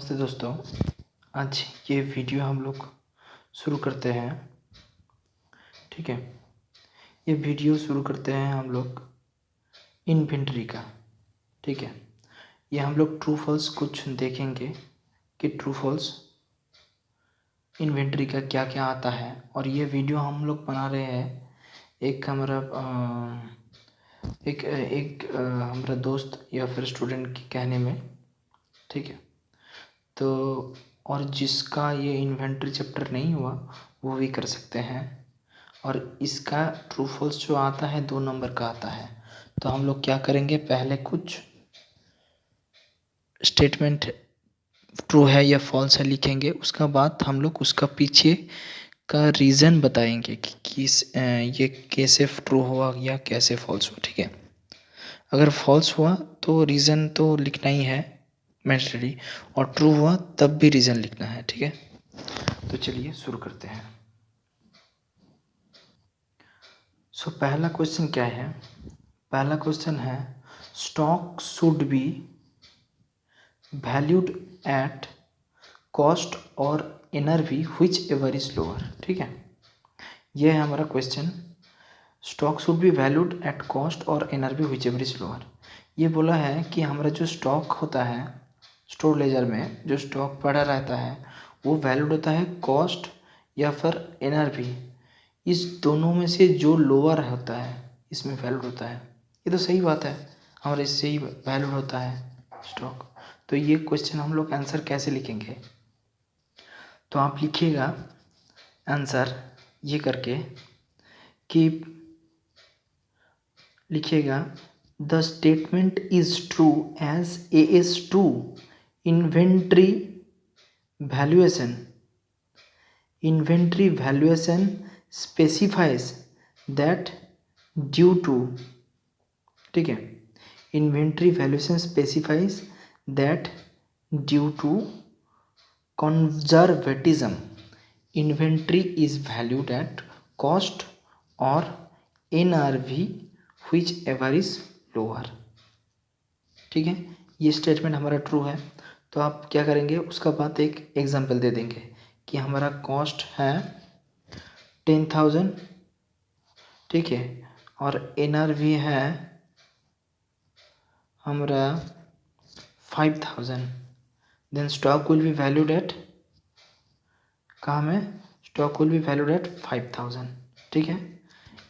नमस्ते दोस्तों। आज ये वीडियो हम लोग शुरू करते हैं। ठीक है, ये वीडियो शुरू करते हैं हम लोग इन्वेंटरी का। ठीक है, ये हम लोग ट्रू फॉल्स कुछ देखेंगे कि ट्रू फॉल्स इन्वेंटरी का क्या क्या आता है। और ये वीडियो हम लोग बना रहे हैं एक हमारा हमारा दोस्त या फिर स्टूडेंट के कहने में। ठीक है, तो और जिसका ये इन्वेंटरी चैप्टर नहीं हुआ वो भी कर सकते हैं। और इसका ट्रू फॉल्स जो आता है 2 नंबर का आता है। तो हम लोग क्या करेंगे, पहले कुछ स्टेटमेंट ट्रू है या फॉल्स है लिखेंगे, उसका बाद हम लोग उसका पीछे का रीज़न बताएंगे कि ये कैसे ट्रू हुआ या कैसे फॉल्स हुआ। ठीक है, अगर फॉल्स हुआ तो रीज़न तो लिखना ही है मैंडेटरी, और ट्रू हुआ तब भी रीज़न लिखना है। ठीक है, तो चलिए शुरू करते हैं। पहला क्वेश्चन क्या है? पहला क्वेश्चन है stock should be valued at cost और NRV whichever is lower. ठीक है, ये है हमारा question. Stock should be valued at cost और NRV whichever is lower. ये बोला है कि हमारा जो स्टॉक होता है स्टोर लेजर में, जो स्टॉक पड़ा रहता है वो वैल्यूड होता है कॉस्ट या फिर एनआरवी। इस दोनों में से जो लोअर होता है इसमें वैल्यूड होता है। ये तो सही बात है, हमारा इससे ही वैल्यूड होता है स्टॉक। तो ये क्वेश्चन हम लोग आंसर कैसे लिखेंगे, तो आप लिखिएगा आंसर ये करके कि लिखिएगा the statement is true as A S two inventory valuation specifies that due to, ठीक है, inventory valuation specifies that due to conservatism inventory is valued at cost और NRV whichever is lower. ठीक है, ये statement हमारा true है। तो आप क्या करेंगे, उसका बाद एक एग्जांपल दे देंगे कि हमारा कॉस्ट है 10,000। ठीक है, और एनआरवी है हमारा 5,000। Then stock will be valued at, कहाँ में, stock will be valued at 5,000। ठीक है,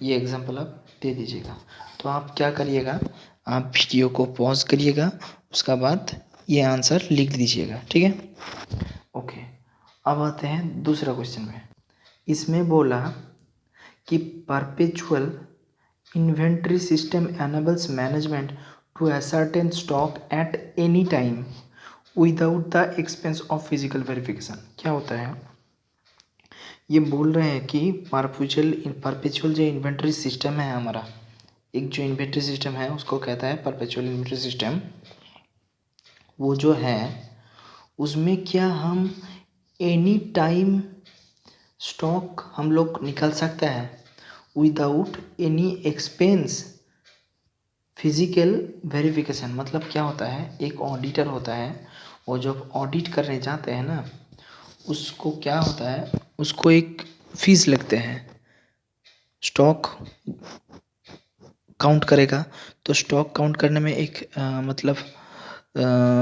ये एग्जांपल आप दे दीजिएगा। तो आप क्या करिएगा, आप वीडियो को पॉज करिएगा, उसका बाद ये आंसर लिख दीजिएगा। ठीक है, ओके। अब आते हैं दूसरा क्वेश्चन में। इसमें बोला कि perpetual inventory system enables management to ascertain stock at any time without the expense of physical verification. क्या होता है, ये बोल रहे हैं कि परपेचुअल जो इन्वेंट्री सिस्टम है हमारा, एक जो इन्वेंट्री सिस्टम है उसको कहता है परपेचुअल इन्वेंट्री सिस्टम। वो जो है उसमें क्या हम एनी टाइम स्टॉक हम लोग निकाल सकते हैं without any expense physical verification. मतलब क्या होता है, एक ऑडिटर होता है, वो जब ऑडिट करने जाते हैं ना, उसको क्या होता है, उसको एक फीस लगते हैं। स्टॉक काउंट करेगा तो स्टॉक काउंट करने में एक मतलब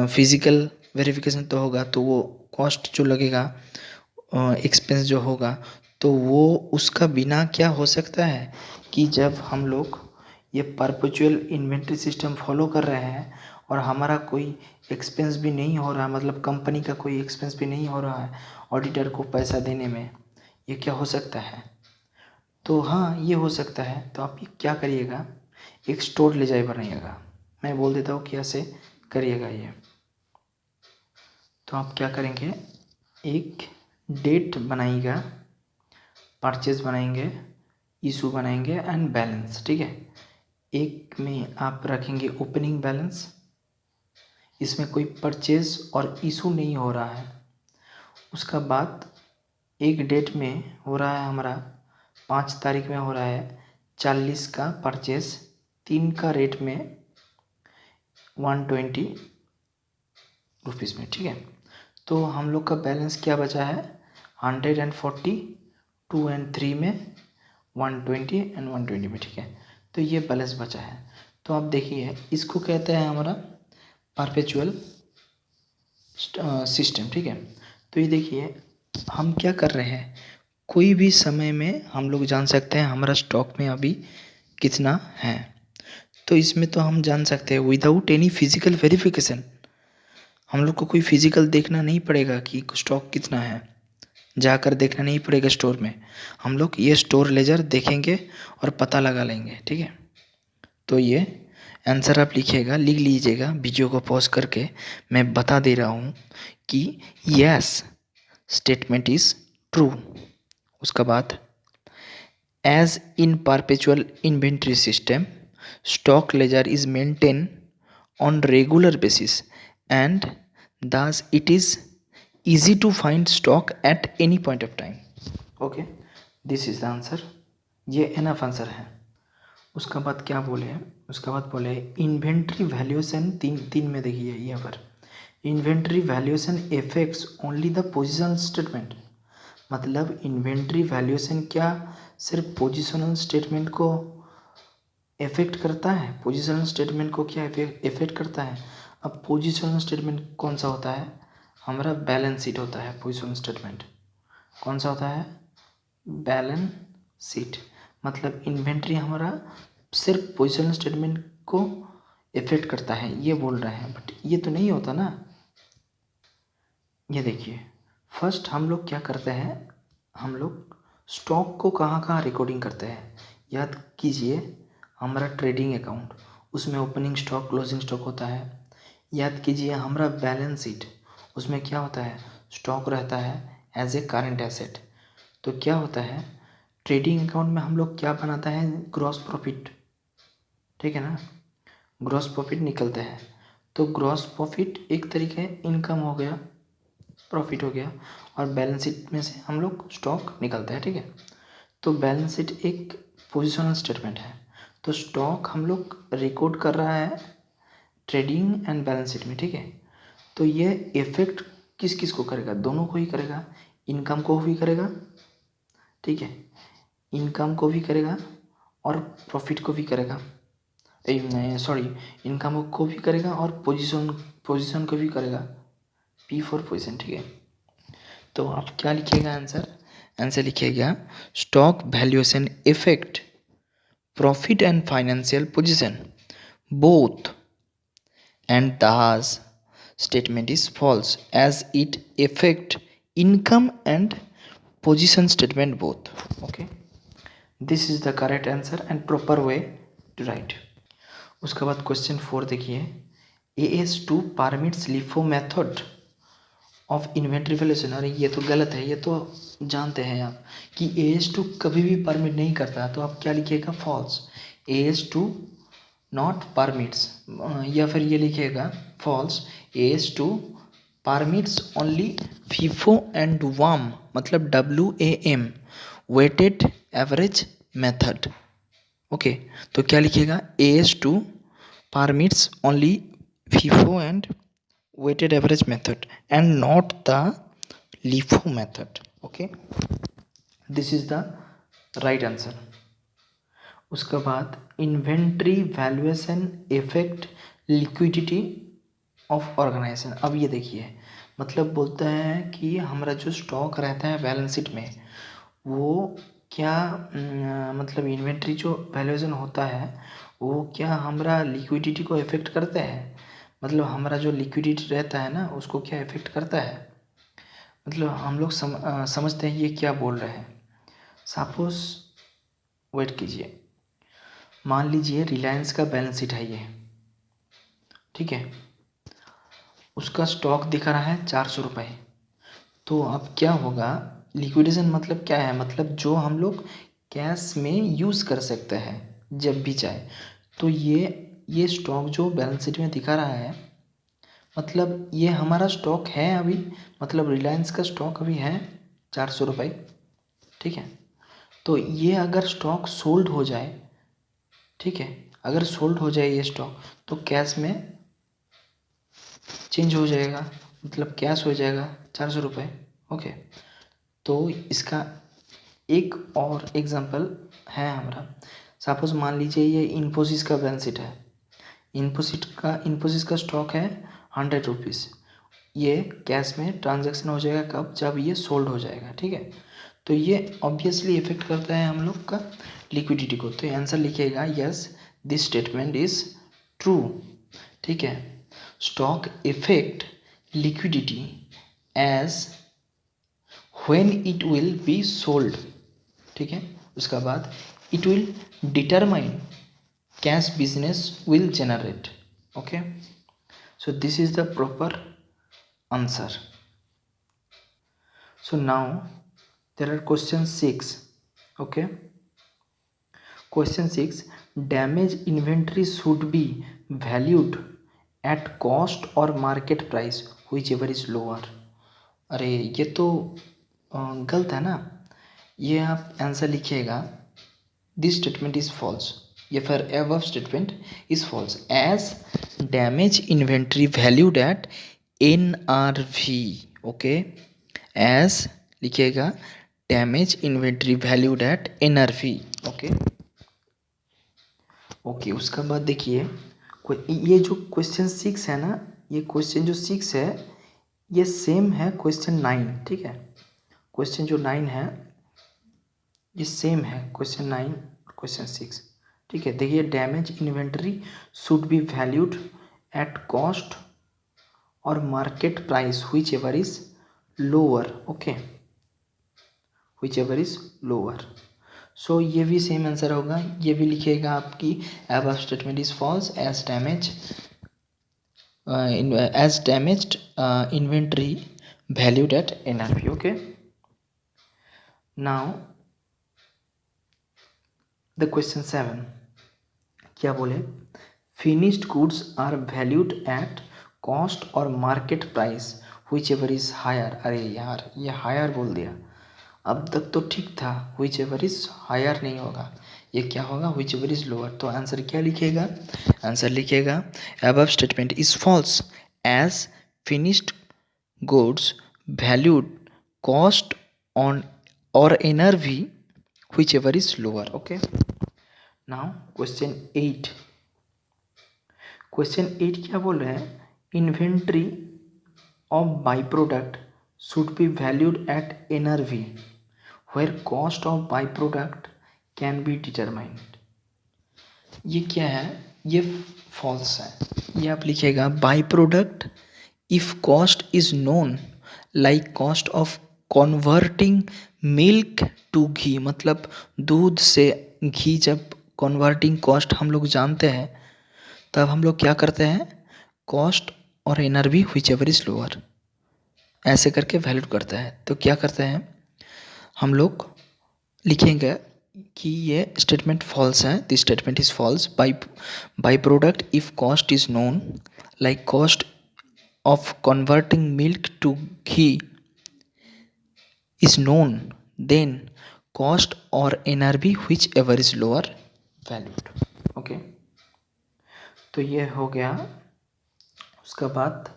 फिजिकल वेरिफिकेशन तो होगा, तो वो कॉस्ट जो लगेगा, एक्सपेंस जो होगा, तो वो उसका बिना क्या हो सकता है कि जब हम लोग ये परपेचुअल इन्वेंट्री सिस्टम फॉलो कर रहे हैं और हमारा कोई एक्सपेंस भी नहीं हो रहा, मतलब कंपनी का कोई एक्सपेंस भी नहीं हो रहा है ऑडिटर को पैसा देने में, ये क्या हो सकता है, तो हाँ ये हो सकता है। तो आप क्या करिएगा, एक स्टोर ले जाए बनाइएगा। मैं बोल देता हूँ कैसे करिएगा ये। तो आप क्या करेंगे, एक डेट बनाइएगा, परचेज बनाएंगे, इशू बनाएंगे एंड बैलेंस। ठीक है, एक में आप रखेंगे ओपनिंग बैलेंस, इसमें कोई परचेज और इशू नहीं हो रहा है। उसका बाद एक डेट में हो रहा है हमारा 5 तारीख में हो रहा है 40 का परचेज, 3 का रेट में 120 रुपीज़ में। ठीक है, तो हम लोग का बैलेंस क्या बचा है 140, 2 एंड 3 में 120 एंड 120 में, ठीक है। तो ये बैलेंस बचा है। तो आप देखिए इसको कहते हैं हमारा परपेचुअल सिस्टम, ठीक है। तो ये देखिए हम क्या कर रहे हैं, कोई भी समय में हम लोग जान सकते हैं हमारा स्टॉक में अभी कितना है। तो इसमें तो हम जान सकते हैं विदाउट एनी फिजिकल वेरिफिकेशन। हम लोग को कोई फिजिकल देखना नहीं पड़ेगा कि स्टॉक कितना है, जाकर देखना नहीं पड़ेगा स्टोर में। हम लोग ये स्टोर लेजर देखेंगे और पता लगा लेंगे, ठीक है। तो ये आंसर आप लिखिएगा, लिख लीजिएगा, वीडियो को पॉज करके मैं बता दे रहा हूँ कि यस स्टेटमेंट इज ट्रू। उसका बाद as in perpetual inventory system stock ledger is maintain on regular basis and thus it is easy to find stock at any point of time. Okay, this is the answer. ये enough answer है। उसका बाद क्या बोले हैं, उसका बाद बोले इन्वेंट्री वैल्यूएशन तीन में देखिए यहाँ पर inventory valuation effects only the positional statement. मतलब इन्वेंट्री वैल्यूएशन क्या सिर्फ पोजिशनल स्टेटमेंट को इफेक्ट करता है, पोजिशनल स्टेटमेंट को क्या इफेक्ट करता है। अब पोजिशनल स्टेटमेंट कौन सा होता है, हमारा बैलेंस शीट होता है। पोजिशनल स्टेटमेंट कौन सा होता है, बैलेंस शीट। मतलब इन्वेंट्री हमारा सिर्फ पोजिशनल स्टेटमेंट को इफेक्ट करता है ये बोल रहे हैं, बट ये तो नहीं होता ना। ये देखिए फर्स्ट हम लोग क्या करते हैं, हम लोग स्टॉक को कहाँ कहाँ रिकॉर्डिंग करते हैं। याद कीजिए हमारा ट्रेडिंग अकाउंट, उसमें ओपनिंग स्टॉक क्लोजिंग स्टॉक होता है। याद कीजिए हमारा बैलेंस शीट, उसमें क्या होता है, स्टॉक रहता है एज ए करंट एसेट। तो क्या होता है ट्रेडिंग अकाउंट में हम लोग क्या बनाता है, ग्रॉस प्रॉफिट, ठीक है ना, ग्रॉस प्रॉफिट निकलते हैं। तो ग्रॉस प्रॉफिट एक तरीके इनकम हो गया, प्रॉफिट हो गया, और बैलेंस शीट में से हम लोग स्टॉक निकलता है, ठीक है। तो बैलेंस शीट एक पोजिशनल स्टेटमेंट है। तो स्टॉक हम लोग रिकॉर्ड कर रहा है ट्रेडिंग एंड बैलेंस शीट में, ठीक है। तो ये इफेक्ट किस किस को करेगा, दोनों को ही करेगा, इनकम को भी करेगा, ठीक है, इनकम को भी करेगा और प्रॉफिट को भी करेगा। सॉरी, इनकम को भी करेगा और पोजीशन को भी करेगा, पी फॉर पोजीशन, ठीक है। तो आप क्या लिखिएगा आंसर, आंसर लिखिएगा stock valuation effect profit and financial position both and thus statement is false as it affect income and position statement both. Okay, this is the correct answer and proper way to write. उसके बाद question 4 देखिए AS2 permits LIFO method of inventory valuation. अरे ये तो गलत है, ये तो जानते हैं आप कि AS2 कभी भी परमिट नहीं करता। तो आप क्या लिखिएगा, फॉल्स, AS2 नॉट परमिट्स, या फिर ये लिखिएगा false, AS2 permits only FIFO and वाम, मतलब WAM weighted average method. Okay, तो क्या लिखिएगा, AS2 permits only FIFO and weighted average method and not the LIFO method. Okay, this is the right answer. उसके बाद inventory valuation effect liquidity of organization. अब ये देखिए मतलब बोलता है कि हमारा जो स्टॉक रहता है बैलेंस शीट में वो क्या मतलब इन्वेंट्री जो वैल्यूएशन होता है वो क्या हमारा लिक्विडिटी को इफेक्ट करता है। मतलब हमारा जो लिक्विडिटी रहता है ना उसको क्या इफेक्ट करता है। मतलब हम लोग समझते हैं ये क्या बोल रहे हैं। सपोज वेट कीजिए, मान लीजिए रिलायंस का बैलेंस शीट है ये, ठीक है, उसका स्टॉक दिखा रहा है 400 रुपये। तो अब क्या होगा, लिक्विडेशन मतलब क्या है, मतलब जो हम लोग कैश में यूज़ कर सकते हैं जब भी चाहे। तो ये स्टॉक जो बैलेंस शीट में दिखा रहा है मतलब ये हमारा स्टॉक है अभी, मतलब रिलायंस का स्टॉक अभी है 400 रुपये, ठीक है। तो ये अगर स्टॉक सोल्ड हो जाए, ठीक है, अगर सोल्ड हो जाए ये स्टॉक तो कैश में चेंज हो जाएगा, मतलब कैश हो जाएगा 400 रुपये। ओके, तो इसका एक और एग्जांपल है हमारा। सपोज मान लीजिए ये इन्फोसिस का बैलेंस शीट है। इन्फोसिस का स्टॉक है 100 रुपीज़। ये कैश में ट्रांजैक्शन हो जाएगा कब, जब ये सोल्ड हो जाएगा। ठीक है, तो ये ऑब्वियसली इफेक्ट करता है हम लोग का लिक्विडिटी को। तो आंसर लिखिएगा yes, this statement is true. ठीक है, stock effect liquidity as when it will be sold. ठीक है, उसका बाद it will determine cash business will generate. Okay, so this is the proper answer. So now there are question 6. Okay, question 6, damage inventory should be valued at cost or market price whichever is lower. अरे ये तो गलत है ना। ये आप answer लिखिएगा this statement is false, या फिर above statement is false as damage inventory valued at NRV। Okay, as लिखिएगा damage inventory valued at NRV। Okay okay, उसका बाद देखिए ये जो क्वेश्चन 6 है ना, ये क्वेश्चन जो 6 है ये सेम है क्वेश्चन 9। ठीक है, क्वेश्चन जो 9 है ये सेम है क्वेश्चन 9 और क्वेश्चन 6। ठीक है, देखिए damage inventory should be valued at cost और market price whichever is lower. Okay, whichever is lower. So ये भी सेम आंसर होगा। ये भी लिखिएगा आपकी above statement is false as damaged inventory valued at NRV। Okay, now the question 7 क्या बोले, finished goods are valued at cost और market price whichever is higher. अरे यार ये हायर बोल दिया, अब तक तो ठीक था, व्हिच एवर इज हायर नहीं होगा, ये क्या होगा, व्हिच एवर इज लोअर। तो आंसर क्या लिखेगा, आंसर लिखेगा above statement is false as finished goods valued cost on और NRV whichever is lower. Okay, now question 8। Question 8 क्या बोल रहे हैं, inventory of by product should be valued at NRV where cost of by product can be determined। ये क्या है, ये false है। ये आप लिखिएगा by product if cost is known like cost of converting milk to ghee. मतलब दूध से घी जब कन्वर्टिंग कॉस्ट हम लोग जानते हैं तब हम लोग क्या करते हैं, कॉस्ट और NRV whichever is lower ऐसे करके वैल्यू करते हैं। तो क्या करते हैं हम लोग लिखेंगे कि ये स्टेटमेंट फॉल्स है, this statement is false. By product if cost is known like cost of converting milk to ghee is known then cost और NRV whichever is lower valued. Okay, तो ये हो गया। उसका बाद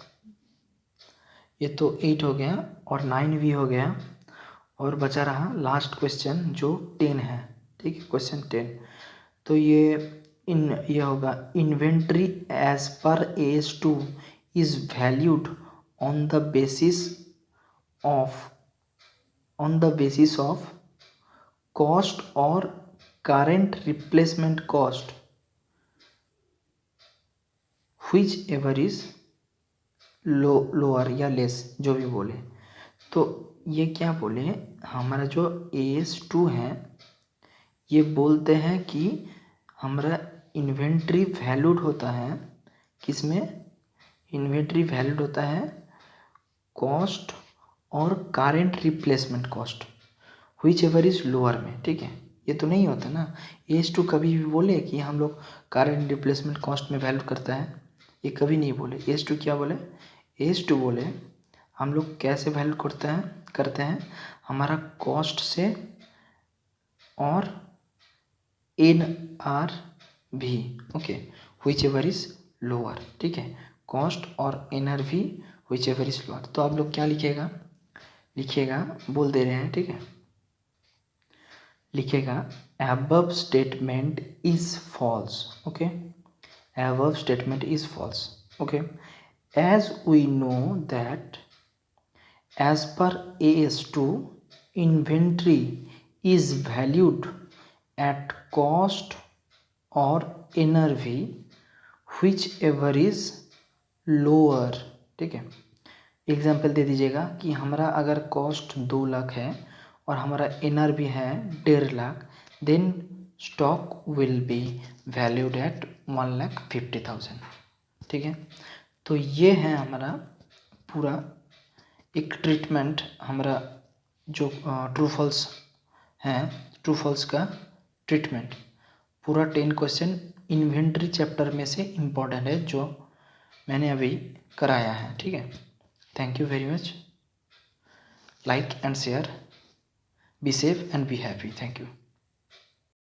ये तो 8 हो गया और 9 भी हो गया, और बचा रहा लास्ट क्वेश्चन जो 10 है। ठीक है, क्वेश्चन 10। तो ये होगा inventory as per AS2 is valued on the basis of cost और current replacement cost whichever is lower या लेस, जो भी बोले। तो ये क्या बोले, हमारा जो AS2 है ये बोलते हैं कि हमारा इन्वेंट्री वैल्यूड होता है किसमें, इन्वेंट्री वैल्यूड होता है कॉस्ट और current replacement cost whichever is lower में। ठीक है, ये तो नहीं होता ना, AS2 कभी भी बोले कि हम लोग करेंट रिप्लेसमेंट कॉस्ट में वैल्यू करता है, ये कभी नहीं बोले। AS2 क्या बोले, AS2 बोले हम लोग कैसे वैल्यू करते हैं हमारा कॉस्ट से और NRV। Okay, whichever is lower. ठीक है, कॉस्ट और NRV which ever is lower. तो आप लोग क्या लिखिएगा, बोल दे रहे हैं, ठीक है, लिखेगा above statement is false, okay, above statement is false, okay, as we know that as per AS2 inventory is valued at cost or NRV whichever is lower, ठीक है। एग्जाम्पल दे दीजिएगा कि हमारा अगर कॉस्ट 2 लाख है और हमारा एनआर भी है 1.5 lakh, then stock will be valued at 1,50,000, ठीक है। तो ये है हमारा पूरा एक ट्रीटमेंट, हमारा जो ट्रू फॉल्स है, ट्रू फॉल्स का ट्रीटमेंट पूरा 10 क्वेश्चन इन्वेंट्री चैप्टर में से इम्पॉर्टेंट है जो मैंने अभी कराया है, ठीक है। Thank you very much. Like and share. Be safe and be happy. Thank you.